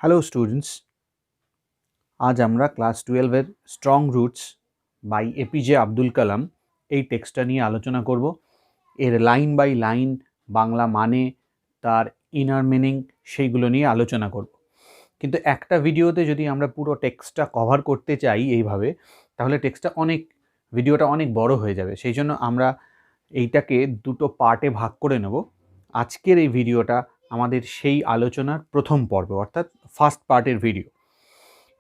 Hello students, আজ আমরা class 12-এর strong roots by APJ Abdul Kalam এই টেক্সটটা নিয়ে আলোচনা করব। এর লাইন বাই লাইন বাংলা মানে, তার ইনার মিনিং, সেইগুলো নিয়ে আলোচনা করব। কিন্তু একটা ভিডিওতে যদি আমরা পুরো টেক্সটটা কভার করতে চাই এইভাবে, তাহলে ভিডিওটা অনেক বড় হয়ে যাবে। সেই জন্য আমরা এইটাকে দুটো পার্টে ভাগ করে নেব। আজকের এই ভিডিওটা আমাদের সেই আলোচনার প্রথম পর্ব, অর্থাৎ ফার্স্ট পার্টের ভিডিও।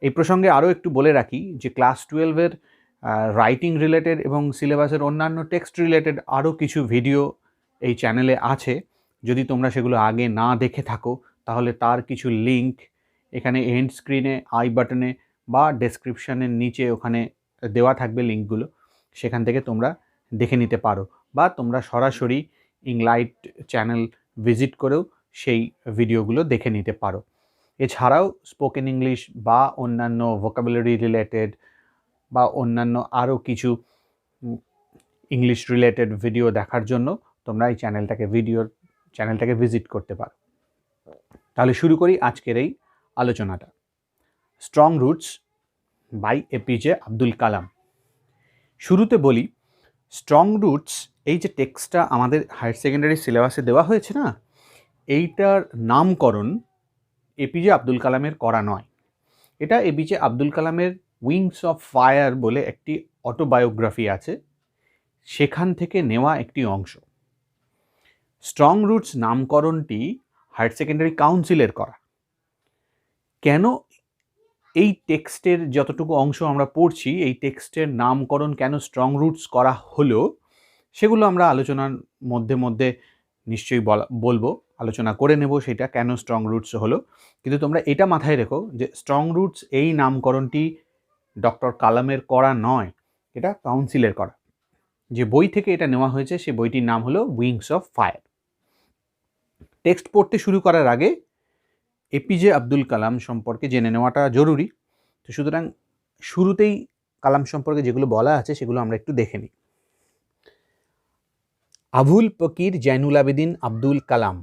এই প্রসঙ্গে আরও একটু বলে রাখি যে ক্লাস 12-এর রাইটিং রিলেটেড এবং সিলেবাসের অন্যান্য টেক্সট রিলেটেড আরও কিছু ভিডিও এই চ্যানেলে আছে। যদি তোমরা সেগুলো আগে না দেখে থাকো, তাহলে তার কিছু লিঙ্ক এখানে এন্ড স্ক্রিনে, আই বাটনে বা ডেসক্রিপশানের নিচে ওখানে দেওয়া থাকবে লিঙ্কগুলো। সেখান থেকে তোমরা দেখে নিতে পারো, বা তোমরা সরাসরি ইংলাইট চ্যানেল ভিজিট করেও সেই ভিডিওগুলো দেখে নিতে পারো। এছাড়াও স্পোকেন ইংলিশ বা অন্যান্য ভোকাবুলারি রিলেটেড বা অন্যান্য আরও কিছু ইংলিশ রিলেটেড ভিডিও দেখার জন্য তোমরা এই চ্যানেলটাকে ভিজিট করতে পারো। তাহলে শুরু করি আজকের এই আলোচনাটা। Strong roots by APJ Abdul Kalam. শুরুতে বলি, স্ট্রং রুটস এই যে টেক্সটটা আমাদের হায়ার সেকেন্ডারি সিলেবাসে দেওয়া হয়েছে না, এইটার নামকরণ এপিজে আব্দুল কালামের করা নয়। এটা এপিজে আব্দুল কালামের উইংস অফ ফায়ার বলে একটি অটোবায়োগ্রাফি আছে, সেখান থেকে নেওয়া একটি অংশ। স্ট্রং রুটস নামকরণটি হায়ার সেকেন্ডারি কাউন্সিলের করা। কেন এই টেক্সটের যতটুকু অংশ আমরা পড়ছি, এই টেক্সটের নামকরণ কেন স্ট্রং রুটস করা হলো, সেগুলো আমরা আলোচনার মধ্যে নিশ্চয়ই বলবো, আলোচনা করে নেব সেটা কেন স্ট্রং রুটস হলো। কিন্তু তোমরা এটা মাথায় রেখো যে স্ট্রং রুটস এই নামকরণটি ডক্টর কালামের করা নয়, এটা কাউন্সিলের করা। যে বই থেকে এটা নেওয়া হয়েছে সে বইটির নাম হলো উইংস অফ ফায়ার। টেক্সট পড়তে শুরু করার আগে এপিজে আব্দুল কালাম সম্পর্কে জেনে নেওয়াটা জরুরি। তো সুতরাং শুরুতেই কালাম সম্পর্কে যেগুলো বলা আছে সেগুলো আমরা একটু দেখে নিই। আবুল ফকির জৈনুল আবেদিন আব্দুল কালাম,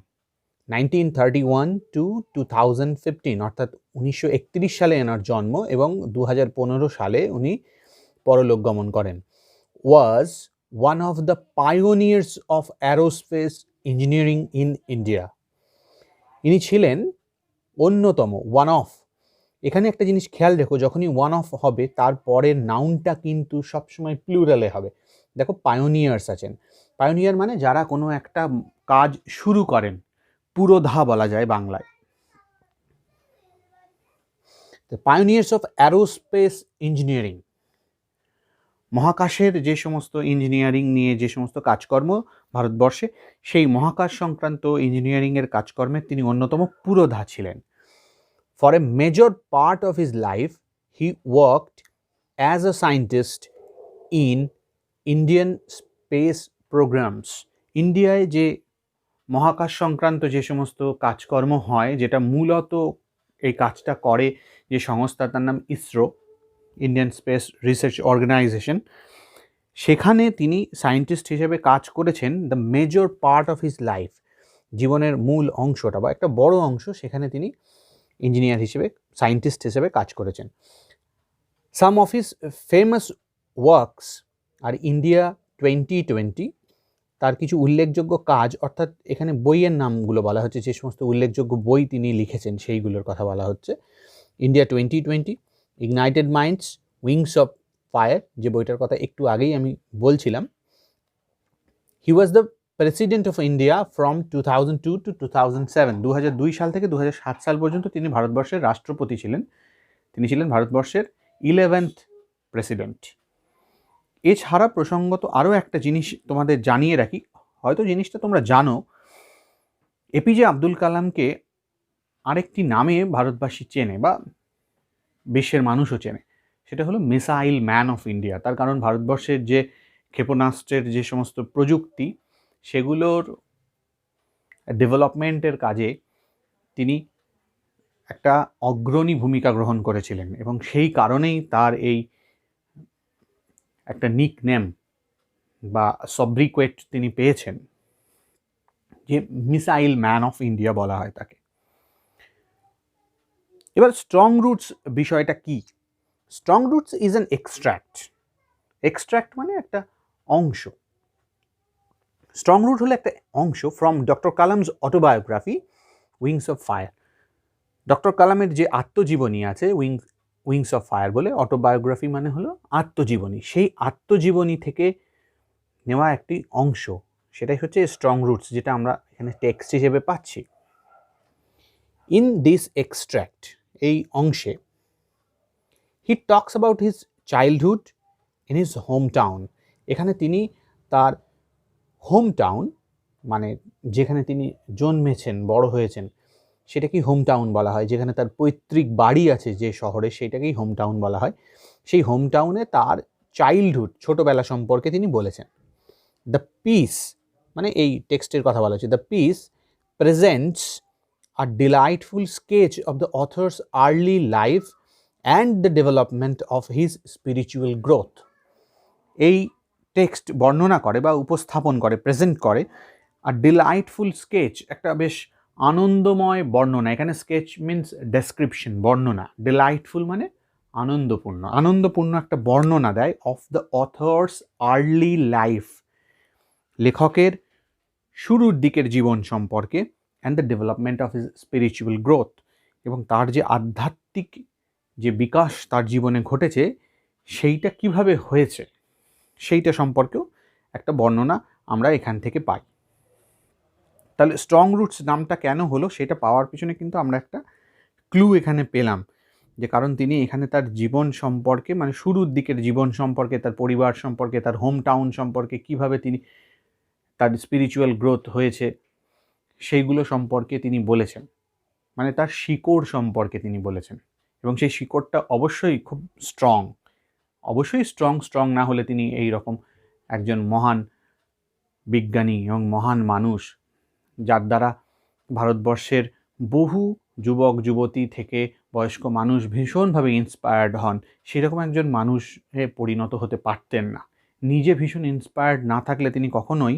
1931 to 2015, অর্থাৎ 1931 সালে এনার জন্ম এবং 2015 সালে উনি পরলোক গমন করেন। Was one of the pioneers of aerospace engineering in India. ইনি ছিলেন অন্যতম, ওয়ান অফ। এখানে একটা জিনিস খেয়াল রেখো, যখনই ওয়ান অফ হবে তারপরের নাউনটা কিন্তু সবসময় প্লুরালে হবে। দেখো, পায়োনিয়ার্স আছেন। পায়োনিয়ার মানে যারা কোনো একটা কাজ শুরু করেন, পুরোধা বলা যায় বাংলায়। পায়োনিয়ার্স অফ অ্যারোস্পেস ইঞ্জিনিয়ারিং, মহাকাশের যে সমস্ত ইঞ্জিনিয়ারিং নিয়ে যে সমস্ত কাজকর্ম ভারতবর্ষে, সেই মহাকাশ সংক্রান্ত ইঞ্জিনিয়ারিংয়ের কাজকর্মের তিনি অন্যতম পুরোধা ছিলেন। For a major part of his life, he worked as a scientist in Indian space programs. ইন্ডিয়ায় যে মহাকাশ সংক্রান্ত যে সমস্ত কাজকর্ম হয়, যেটা মূলত এই কাজটা করে যে সংস্থা, তার নাম ISRO, Indian space research organisation, সেখানে তিনি সায়েন্টিস্ট হিসেবে কাজ করেছেন the major part of his life. জীবনের মূল অংশটা বা একটা বড় অংশ সেখানে তিনি ইঞ্জিনিয়ার হিসেবে, সায়েন্টিস্ট হিসেবে কাজ করেছেন। Some of his famous works আর ইন্ডিয়া 2020, তার কিছু উল্লেখযোগ্য কাজ, অর্থাৎ এখানে বইয়ের নামগুলো বলা হচ্ছে, যে সমস্ত উল্লেখযোগ্য বই তিনি লিখেছেন সেইগুলোর কথা বলা হচ্ছে। India 2020, ignited minds, wings of fire, যে বইটার কথা একটু আগেই আমি বলছিলাম। He was the president of India from 2002 to 2007, 2002 সাল থেকে 2007 সাল পর্যন্ত তিনি ভারতবর্ষের রাষ্ট্রপতি ছিলেন। তিনি ছিলেন ভারতবর্ষের 11th প্রেসিডেন্ট। এছাড়া প্রসঙ্গত আরও একটা জিনিস তোমাদের জানিয়ে রাখি, হয়তো জিনিসটা তোমরা জানো, এপিজে আব্দুল কালামকে আরেকটি নামে ভারতবাসী চেনে বা বিশ্বের মানুষও চেনে, সেটা হলো মিসাইল ম্যান অফ ইন্ডিয়া। তার কারণ ভারতবর্ষের যে ক্ষেপণাস্ত্রের যে সমস্ত প্রযুক্তি, সেগুলোর ডেভেলপমেন্টের কাজে তিনি একটা অগ্রণী ভূমিকা গ্রহণ করেছিলেন, এবং সেই কারণেই তার এই একটা নিক নেম বা সব্রিকুয়েট তিনি পেয়েছেন, যে মিসাইল ম্যান অফ ইন্ডিয়া বলা হয় তাকে। এবার স্ট্রং রুটস বিষয়টা কি? Strong roots is an extract. Extract মানে একটা অংশ। স্ট্রং রুট হলো একটা অংশ from doctor Kalam's autobiography wings of fire. Doctor কালামের যে আত্মজীবনী আছে উইংস অফ ফায়ার বলে, অটোবায়োগ্রাফি মানে হলো আত্মজীবনী, সেই আত্মজীবনী থেকে নেওয়া একটি অংশ, সেটাই হচ্ছে স্ট্রং রুটস, যেটা আমরা এখানে টেক্সট হিসেবে পাচ্ছি। ইন দিস এক্সট্র্যাক্ট, এই অংশে, he talks about his childhood in his home town. এখানে তিনি তার হোম টাউন মানে যেখানে তিনি জন্মেছেন, বড় হয়েছেন, সেটাকেই হোম টাউন বলা হয়। যেখানে তার পৈতৃক বাড়ি আছে যে শহরে, সেটাকেই হোম টাউন বলা হয়। সেই হোম টাউনে তার চাইল্ডহুড, ছোটোবেলা সম্পর্কে তিনি বলেছেন। দ্য পিস মানে এই টেক্সটের কথা বলা হচ্ছে, the piece presents a delightful sketch of the author's early life and the development of his spiritual growth. এই টেক্সট বর্ণনা করে বা উপস্থাপন করে, প্রেজেন্ট করে আর ডিলাইটফুল স্কেচ, একটা বেশ আনন্দময় বর্ণনা। এখানে স্কেচ মিন্স ডেসক্রিপশন, বর্ণনা। ডিলাইটফুল মানে আনন্দপূর্ণ, আনন্দপূর্ণ একটা বর্ণনা দেয় of the author's early life, লেখকের শুরুর দিকের জীবন সম্পর্কে, and the development of his spiritual growth, এবং তার যে আধ্যাত্মিক যে বিকাশ তার জীবনে ঘটেছে সেইটা কিভাবে হয়েছে সেইটা সম্পর্কেও একটা বর্ণনা আমরা এখান থেকে পাই। তাহলে স্ট্রং রুটস নামটা কেন হলো সেটা পাওয়ার পিছনে কিন্তু আমরা একটা ক্লু এখানে পেলাম, যে কারণ তিনি এখানে তার জীবন সম্পর্কে, মানে শুরুর দিকের জীবন সম্পর্কে, তার পরিবার সম্পর্কে, তার হোম টাউন সম্পর্কে, কিভাবে তিনি তার স্পিরিচুয়াল গ্রোথ হয়েছে সেইগুলো সম্পর্কে তিনি বলেছেন, মানে তার শিকড় সম্পর্কে তিনি বলেছেন। এবং সেই শিকড়টা অবশ্যই খুব স্ট্রং, অবশ্যই স্ট্রং না হলে তিনি এই রকম একজন মহান বিজ্ঞানী এবং মহান মানুষ, যার দ্বারা ভারতবর্ষের বহু যুবক যুবতী থেকে বয়স্ক মানুষ ভীষণভাবে ইন্সপায়ার্ড হন, সেরকম একজন মানুষে পরিণত হতে পারতেন না। নিজে ভীষণ ইন্সপায়ার্ড না থাকলে তিনি কখনোই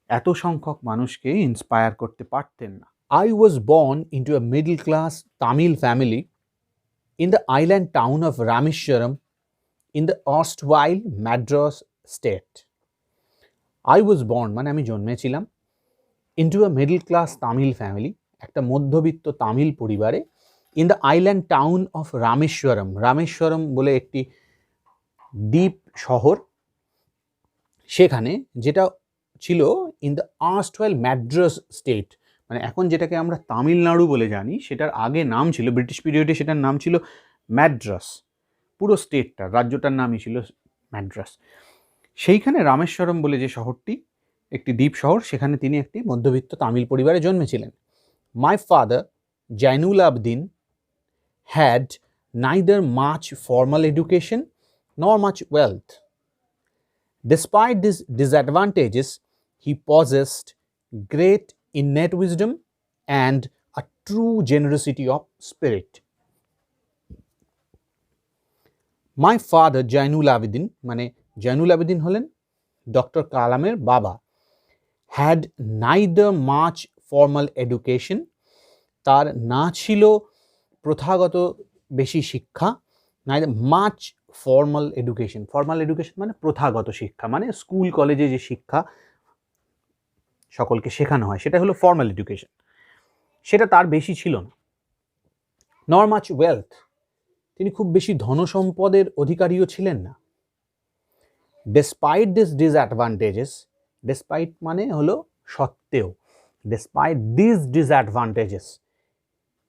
এত সংখ্যক মানুষকে ইন্সপায়ার করতে পারতেন না। I was born into a middle class Tamil family in the island town of Rameshwaram in the erstwhile Madras state. I was born মানে আমি জন্মেছিলাম into a middle class Tamil family, একটা মধ্যবিত্ত তামিল পরিবারে, in the island town of Rameshwaram, Rameswaram বলে একটি দ্বীপ শহর, সেখানে, যেটা ছিল in the erstwhile Madras state, মানে এখন যেটাকে আমরা তামিলনাড়ু বলে জানি, সেটার আগে নাম ছিল, ব্রিটিশ পিরিয়ডে সেটার নাম ছিল ম্যাড্রাস। পুরো স্টেটটার, রাজ্যটার নামই ছিল ম্যাড্রাস। সেইখানে রামেশ্বরম বলে যে শহরটি, একটি দ্বীপ শহর, সেখানে তিনি একটি মধ্যবিত্ত তামিল পরিবারে জন্মেছিলেন। My father Jainul Abdin had neither much formal education nor much wealth. Despite these disadvantages, he possessed great innate wisdom and a true generosity of spirit. My father, Jainul Abidin, মানে জাইনুল আবেদিন হলেন ডক্টর কালামের বাবা, had neither much formal education, তার না ছিল প্রথাগত বেশি শিক্ষা, neither much formal education, formal education মানে প্রথাগত শিক্ষা, মানে স্কুল কলেজে যে শিক্ষা সকলকে শেখানো হয় সেটা হলো ফর্মাল এডুকেশন, সেটা তার বেশি ছিল না। নর মাচ ওয়েলথ, তিনি খুব বেশি ধনসম্পদের অধিকারীও ছিলেন না। ডেসপাইট দিস ডিসঅ্যাডভান্টেজেস, ডেসপাইট মানে হলো সত্ত্বেও, ডেসপাইট দিস ডিসঅ্যাডভান্টেজেস,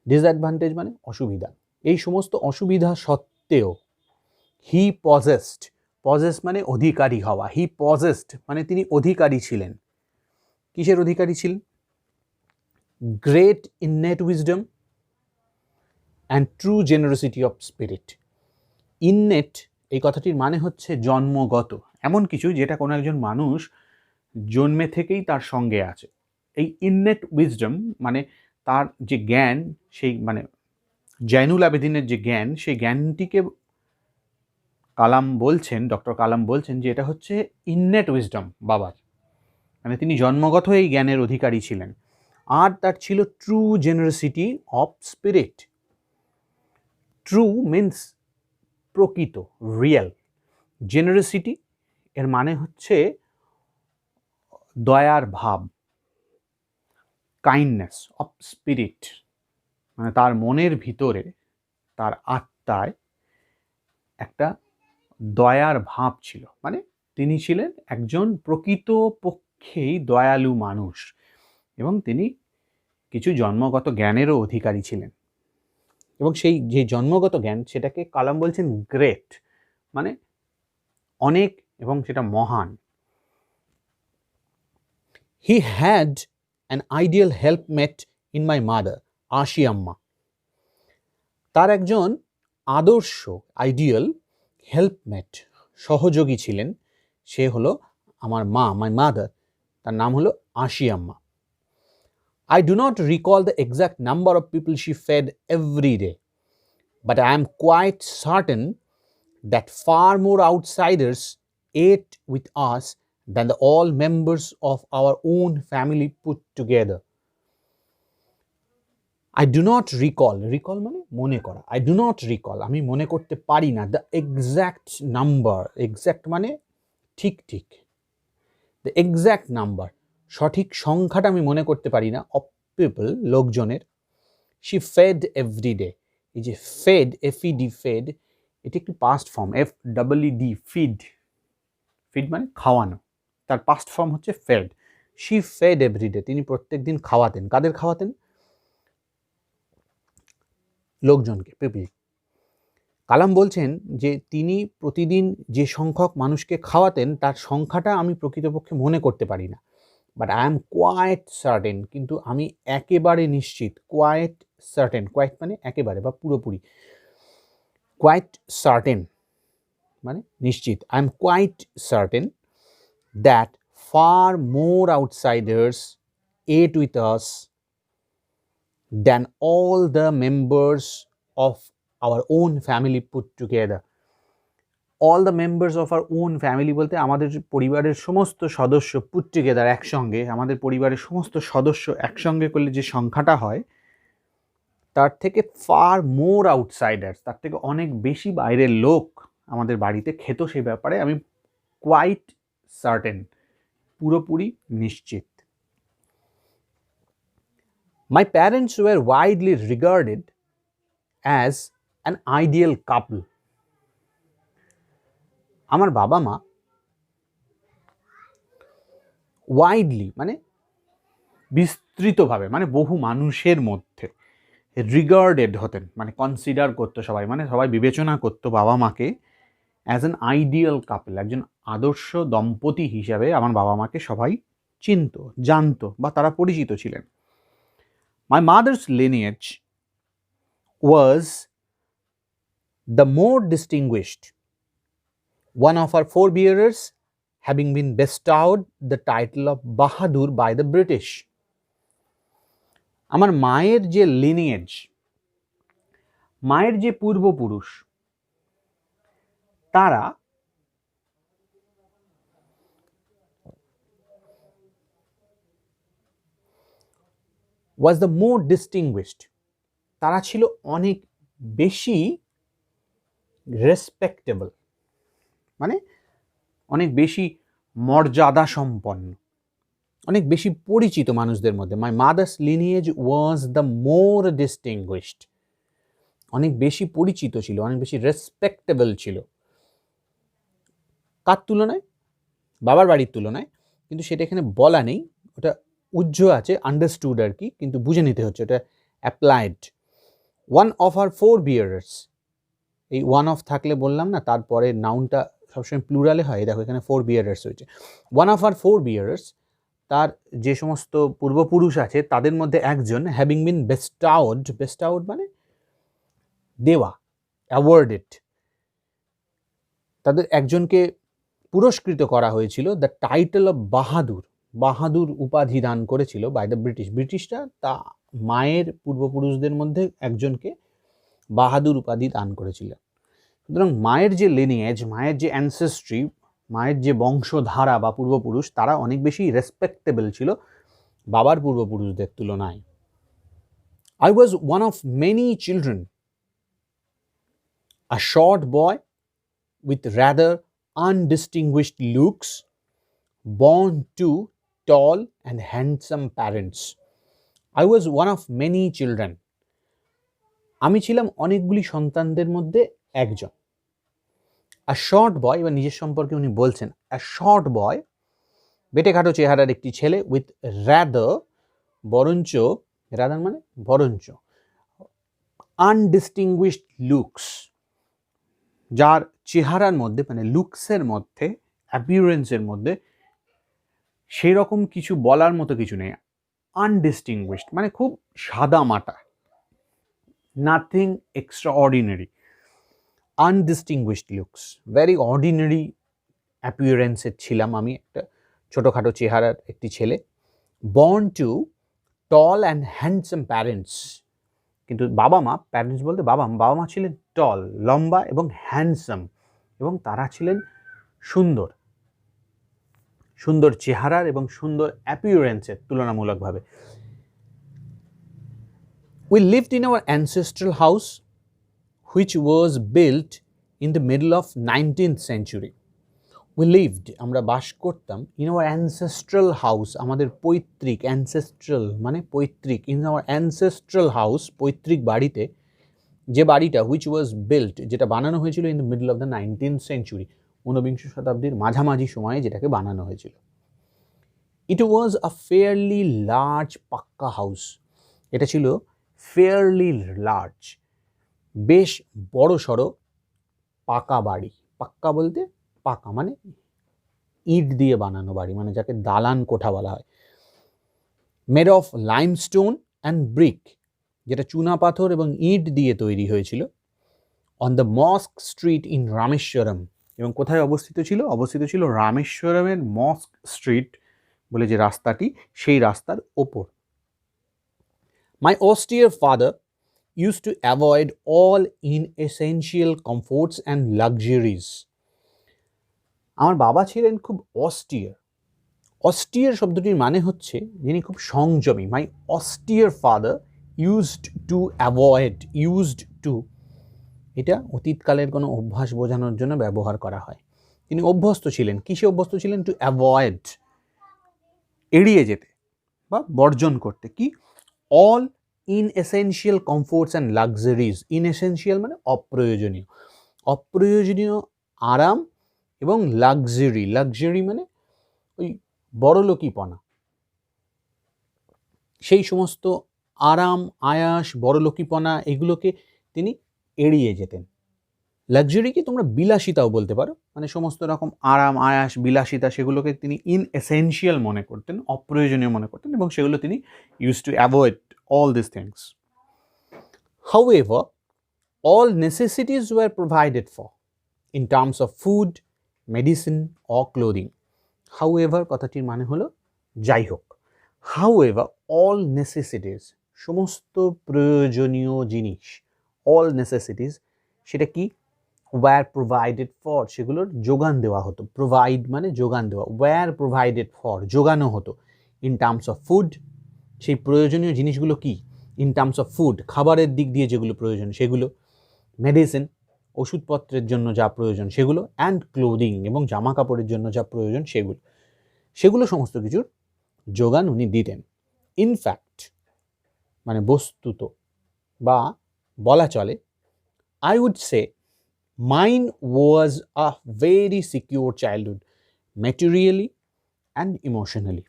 ডিসঅ্যাডভান্টেজ মানে অসুবিধা, এই সমস্ত অসুবিধা সত্ত্বেও, হি পজেসড, পজেস মানে অধিকারী হওয়া, হি পজেসড মানে তিনি অধিকারী ছিলেন। কিসের অধিকারী ছিলেন? Great innate wisdom and true generosity of spirit. Innate এই কথাটির মানে হচ্ছে জন্মগত, এমন কিছু যেটা কোনো একজন মানুষ জন্মে থেকেই তার সঙ্গে আছে। এই ইননেট উইজডম মানে তার যে জ্ঞান, সেই মানে জাইনুল আবেদিনের যে জ্ঞান, সেই জ্ঞানটিকে কালাম বলছেন, ডক্টর কালাম বলছেন যে এটা হচ্ছে ইননেট উইজডম বাবার, মানে তিনি জন্মগত এই জ্ঞানের অধিকারী ছিলেন। আর তার ছিল true generosity of spirit, true means প্রকৃত, রিয়েল। জেনারসিটি এর মানে হচ্ছে দয়ার ভাব। কাইন্ডনেস অফ স্পিরিট মানে তার মনের ভিতরে, তার আত্মায় একটা দয়ার ভাব ছিল, মানে তিনি ছিলেন একজন প্রকৃত পক্ষেই দয়ালু মানুষ, এবং তিনি কিছু জন্মগত জ্ঞানেরও অধিকারী ছিলেন। এবং সেই যে জন্মগত জ্ঞান সেটাকে কালাম বলছেন গ্রেট, মানে অনেক, এবং সেটা মহান। He had an ideal helpmate in my mother, Ashiamma. তার একজন আদর্শ, আইডিয়াল হেল্পমেট, সহযোগী ছিলেন, সে হলো আমার মা, মাই মাদার, তার নাম হলো আশি আম্মা। I do not recall the exact number of people she fed every day, but I am quite certain that far more outsiders ate with us than all members of our own family put together. I do not recall মানে মনে করা, I do not recall আমি মনে করতে পারি না, the exact number, exact মানে ঠিক ঠিক, the exact number সঠিক সংখ্যাটা আমি মনে করতে পারি না, of people লোকজনের, she fed every day। এই যে fed, fed, fed, এটি একটি past form, FEED, feed, feed মানে খাওয়ানো, তার পাস্ট ফর্ম হচ্ছে fade. she fed every day, তিনি প্রত্যেক দিন খাওয়াতেন। কাদের খাওয়াতেন? লোকজনকে, পিপল। কালাম বলছেন যে তিনি প্রতিদিন যে সংখ্যক মানুষকে খাওয়াতেন তার সংখ্যাটা আমি প্রকৃতপক্ষে মনে করতে পারি না, but I am quite certain, কিন্তু আমি একেবারে নিশ্চিত, কোয়াইট সার্টেন, কোয়াইট মানে একেবারে বা পুরোপুরি, কোয়াইট সার্টেন মানে নিশ্চিত, I am quite certain that far more outsiders ate with us than all the members of our own family put together. All the members of our own family বলতে আমাদের পরিবারের সমস্ত সদস্য put together, একসঙ্গে, আমাদের পরিবারের সমস্ত সদস্য একসঙ্গে করলে যে সংখ্যাটা হয় তার থেকে far more outsiders, তার থেকে অনেক বেশি বাইরের লোক আমাদের বাড়িতে খেত, সেই ব্যাপারে আমি quite certain, পুরোপুরি নিশ্চিত। My parents were widely regarded as an ideal couple. আমার বাবা মা ওয়াইডলি মানে বিস্তৃতভাবে, মানে বহু মানুষের মধ্যে, রিগার্ডেড হতেন মানে কনসিডার করতো সবাই, মানে সবাই বিবেচনা করতো বাবা মাকে অ্যাজ অ্যান আইডিয়াল কাপল, একজন আদর্শ দম্পতি হিসাবে আমার বাবা মাকে সবাই চিনত, জানতো বা তারা পরিচিত ছিলেন। My mother's lineage was the more distinguished, one of her forebearers having been bestowed the title of Bahadur by the British. আমার মায়ের যে লিনিয়েজ, মায়ের যে পূর্বপুরুষ, তারা was the more distinguished, তারা ছিল অনেক বেশি রেসপেক্টেবল, মানে অনেক বেশি মর্যাদা সম্পন্ন, অনেক বেশি পরিচিত মানুষদের মধ্যে। My mother's lineage was the more distinguished, অনেক বেশি পরিচিত ছিল, অনেক বেশি রেসপেক্টেবল ছিল। কার তুলনায়? বাবার বাড়ির তুলনায়, কিন্তু সেটা এখানে বলা নেই, ওটা উজ্জ্ব আছে, আন্ডারস্টুড আর কি, কিন্তু বুঝে নিতে হচ্ছে ওটা applied. One of our four bearers, এই ওয়ান অফ থাকলে বললাম না তারপরে নাউনটা সবসময় প্লুরালে হয়, দেখো এখানে ফোর বিয়ারার্স হয়েছে। One of our four bearers, তার যে সমস্ত পূর্বপুরুষ আছে তাদের মধ্যে একজন, হ্যাভিং বিন বেস্টাউড, বেস্টাউড মানে দেওয়া, অ্যাওয়ার্ডেড, তাদের একজনকে পুরস্কৃত করা হয়েছিল দ্য টাইটেল অফ বাহাদুর, বাহাদুর উপাধি দান করেছিল বাই দ্য ব্রিটিশ। ব্রিটিশরা তা মায়ের পূর্বপুরুষদের মধ্যে একজনকে বাহাদুর উপাধি দান করেছিল। সুতরাং মায়ের যে লিনিয়েজ, মায়ের যে অ্যানসেস্ট্রি, মায়ের যে বংশধারা বা পূর্বপুরুষ, তারা অনেক বেশি রেসপেক্টেবল ছিল বাবার পূর্বপুরুষদের তুলনায়। I was one of many children A short boy with rather undistinguished looks, born to tall and handsome parents. I was one of many children. আমি ছিলাম অনেকগুলি সন্তানদের মধ্যে একজন। A short boy, এবার নিজের সম্পর্কে উনি বলছেন, a short boy, বেটেখাটো চেহারার একটি ছেলে, with rather, বরঞ্চ, rather মানে বরঞ্চ, undistinguished looks, যার চেহারার মধ্যে মানে লুকসের মধ্যে, অ্যাপিয়ারেন্সের মধ্যে সেই রকম কিছু বলার মতো কিছু নেই। আনডিস্টিংগুইশড মানে খুব সাদা মাটা, nothing extraordinary. Undistinguished looks, very ordinary অ্যাপিয়ারেন্সের ছিলাম আমি, একটা ছোটোখাটো চেহারার একটি ছেলে। Born to tall and handsome parents, কিন্তু বাবা মা, প্যারেন্টস বলতে বাবা মা ছিলেন টল, লম্বা এবং হ্যান্ডসাম, এবং তারা ছিলেন সুন্দর, সুন্দর চেহারার এবং সুন্দর অ্যাপিয়ারেন্সের তুলনামূলকভাবে। We lived in our ancestral house, which was built in the middle of 19th century. We lived, আমরা বাস করতাম, in our ancestral house, আমাদের পৈতৃক, ancestral মানে পৈতৃক, in our ancestral house, পৈতৃক বাড়িতে, যে বাড়িটা which was built, যেটা বানানো হয়েছিল in the middle of the 19th century, ঊনবিংশ শতাব্দীর মাঝামাঝি সময়ে যেটাকে বানানো হয়েছিল। It was a fairly large পাক্কা house, এটা ছিল fairly large, বেশ বড় সড়ো পাকা বাড়ি। পাক্কা বলতে পাকা মানে ইট দিয়ে বানানো বাড়ি, মানে যাকে দালান কোঠা বলা হয়। Made of limestone and brick, যেটা চুনা পাথর এবং ইট দিয়ে তৈরি হয়েছিল। On the mosque street in Rameswaram, এবং কোথায় অবস্থিত ছিল? অবস্থিত ছিল রামেশ্বরমের মস্ক স্ট্রিট বলে যে রাস্তাটি, সেই রাস্তার ওপর। My austere father used to avoid all inessential comforts and luxuries. আমার বাবা ছিলেন খুব অস্টিয়ার। অস্টিয়ার শব্দটির মানে হচ্ছে যিনি খুব সংযমী। My austere father used to avoid, used to, এটা অতীতকালের কোনো অভ্যাস বোঝানোর জন্য ব্যবহার করা হয়। তিনি অভ্যস্ত ছিলেন, কিসে অভ্যস্ত ছিলেন? টু অ্যাভয়েড, এড়িয়ে যেতে বা বর্জন করতে। কি? All inessential comforts and luxuries. Inessential মানে অপ্রয়োজনীয়, অপ্রয়োজনীয় আরাম এবং লাক্সারি, লাক্সারি মানে ওই বড়লোকিপনা, সেই সমস্ত আরাম আয়াস বড়লোকিপনা এগুলোকে তিনি এড়িয়ে যেতেন। লাক্সারিকে তোমরা বিলাসিতাও বলতে পারো, মানে সমস্ত রকম আরাম আয়াস বিলাসিতা সেগুলোকে তিনি ইনএসেনশিয়াল মনে করতেন, অপ্রয়োজনীয় মনে করতেন, এবং সেগুলো তিনি use to avoid all these things. However, all necessities were provided for in terms of food, medicine or clothing. However, কথাটির মানে হলো যাই হোক। However, all necessities, সমস্ত প্রয়োজনীয় জিনিস, all necessities, সেটা কি? were provided for, সেগুলোর যোগান দেওয়া হতো। Provide মানে যোগান দেওয়া, were provided for, যোগানো হতো। In terms of food, সেই প্রয়োজনীয় জিনিসগুলো কি? ইন টার্মস অফ ফুড, খাবারের দিক দিয়ে যেগুলো প্রয়োজন সেগুলো, মেডিসিন, ওষুধপত্রের জন্য যা প্রয়োজন সেগুলো, অ্যান্ড ক্লোদিং, এবং জামা কাপড়ের জন্য যা প্রয়োজন সেগুলো, সেগুলো সমস্ত কিছুর যোগান উনি দিতেন। ইনফ্যাক্ট মানে বস্তুত বা বলা চলে, I would say mine was a very secure childhood, materially and emotionally.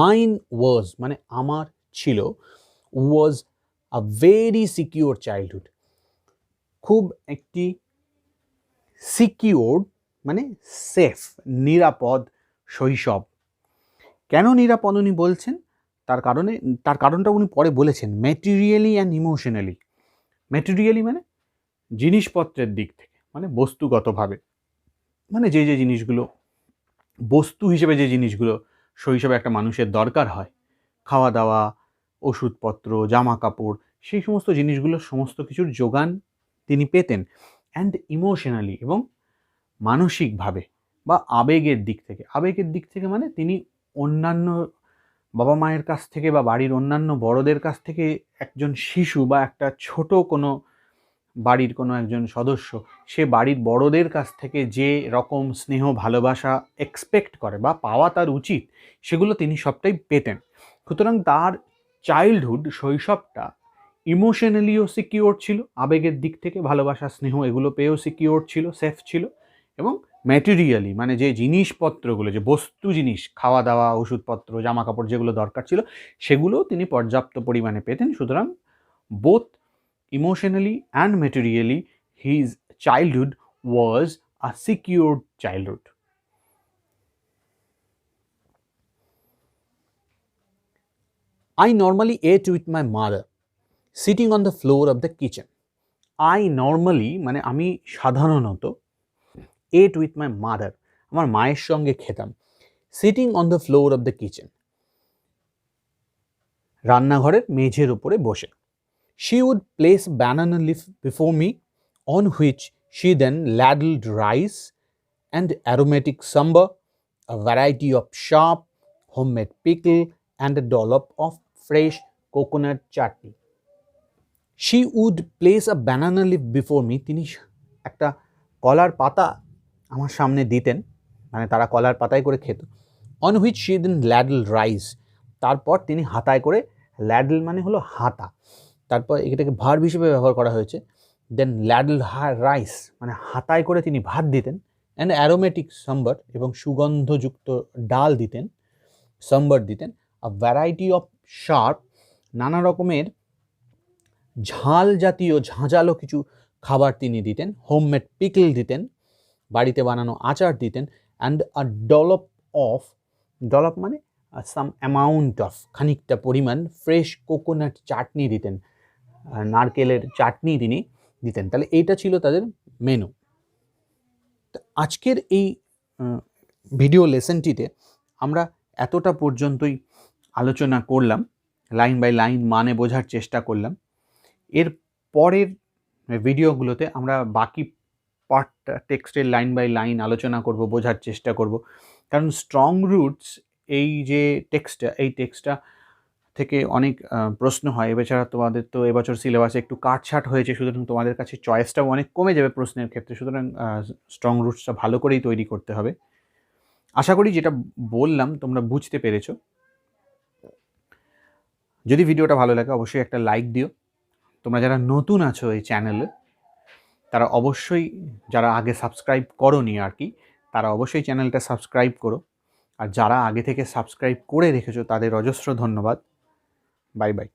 Mine was মানে আমার ছিল, was a very secure childhood, খুব একটি সিকিউর মানে সেফ, নিরাপদ শৈশব। কেন নিরাপদ উনি বলছেন? তার কারণটা উনি পরে বলেছেন। Materially and emotionally. ম্যাটেরিয়ালি মানে জিনিসপত্রের দিক থেকে, মানে বস্তুগতভাবে, মানে যে যে জিনিসগুলো বস্তু হিসেবে, যে জিনিসগুলো শৈশবে একটা মানুষের দরকার হয়, খাওয়া দাওয়া, ওষুধপত্র, জামা কাপড়, সেই সমস্ত জিনিসগুলোর সমস্ত কিছুর যোগান তিনি পেতেন। অ্যান্ড ইমোশনালি, এবং মানসিকভাবে বা আবেগের দিক থেকে। আবেগের দিক থেকে মানে তিনি অন্যান্য বাবা মায়ের কাছ থেকে বা বাড়ির অন্যান্য বড়দের কাছ থেকে একজন শিশু বা একটা ছোট কোনো বাড়ির কোনো একজন সদস্য সে বাড়ির বড়দের কাছ থেকে যে রকম স্নেহ ভালোবাসা এক্সপেক্ট করে বা পাওয়া তার উচিত, সেগুলো তিনি সবটাই পেতেন। সুতরাং তার চাইল্ডহুড, শৈশবটা ইমোশনালিও সিকিওর ছিল, আবেগের দিক থেকে ভালোবাসা স্নেহ এগুলো পেয়েও সিকিওর ছিল, সেফ ছিল, এবং ম্যাটেরিয়ালি মানে যে জিনিসপত্রগুলো, যে বস্তু জিনিস, খাওয়া দাওয়া, ওষুধপত্র, জামা কাপড় যেগুলো দরকার ছিল সেগুলোও তিনি পর্যাপ্ত পরিমাণে পেতেন। সুতরাং both emotionally and materially his childhood was a secured childhood. I normally ate with my mother sitting on the floor of the kitchen. I normally মানে আমি সাধারণত ate with my mother আমার মায়ের সঙ্গে খেতাম sitting on the floor of the kitchen রান্নাঘরের মেঝের উপরে বসে। She would place a banana leaf before me, on which she then ladled rice and aromatic sambar, a variety of sharp homemade pickle, and a dollop of fresh coconut chutney. She would place a banana leaf before me. তিনি একটা কলার পাতা আমার সামনে দিতেন, মানে তারা কলার পাতায় করে খেত। On which she then ladled rice. তারপর তিনি হাতায় করে, ল্যাডল মানে হলো হাতা, তারপর এটাকে ভার্ব হিসেবে ব্যবহার করা হয়েছে। দেন ল্যাডল রাইস মানে হাতায় করে তিনি ভাত দিতেন, অ্যান্ড অ্যারোমেটিক সাম্বার এবং সুগন্ধযুক্ত ডাল দিতেন, সাম্বার দিতেন। আ ভ্যারাইটি অফ শার্প নানা রকমের ঝাল জাতীয় ঝাঁঝালো কিছু খাবার তিনি দিতেন। হোমমেড পিকল দিতেন, বাড়িতে বানানো আচার দিতেন। অ্যান্ড আ ডলপ অফ, ডলপ মানে সাম অ্যামাউন্ট অফ, খানিকটা পরিমাণ ফ্রেশ কোকোনাট চাটনি দিতেন, নারকেলের চাটনি তিনি দিতেন। তাহলে এইটা ছিল তাদের মেনু। আজকের এই ভিডিও লেসনটিতে আমরা এতটা পর্যন্তই আলোচনা করলাম, লাইন বাই লাইন মানে বোঝার চেষ্টা করলাম। এর পরের ভিডিওগুলোতে আমরা বাকি পার্টটা টেক্সটের লাইন বাই লাইন আলোচনা করব, বোঝার চেষ্টা করব। কারণ স্ট্রং রুটস এই যে টেক্সটটা, এই টেক্সটটা থেকে অনেক প্রশ্ন হয়। এছাড়া তোমাদের তো এবছর সিলেবাসে একটু কাটছাট হয়েছে, সুতরাং তোমাদের কাছে চয়েসটাও অনেক কমে যাবে প্রশ্নের ক্ষেত্রে। সুতরাং স্ট্রং রুটসটা ভালো করেই তৈরি করতে হবে। আশা করি যেটা বললাম তোমরা বুঝতে পেরেছো। যদি ভিডিওটা ভালো লাগে অবশ্যই একটা লাইক দিও। তোমরা যারা নতুন আছো এই চ্যানেলে তারা অবশ্যই, যারা আগে সাবস্ক্রাইব করোনি আর কি, তারা অবশ্যই চ্যানেলটা সাবস্ক্রাইব করো। আর যারা আগে থেকে সাবস্ক্রাইব করে রেখেছো তাদের অজস্র ধন্যবাদ। Bye bye.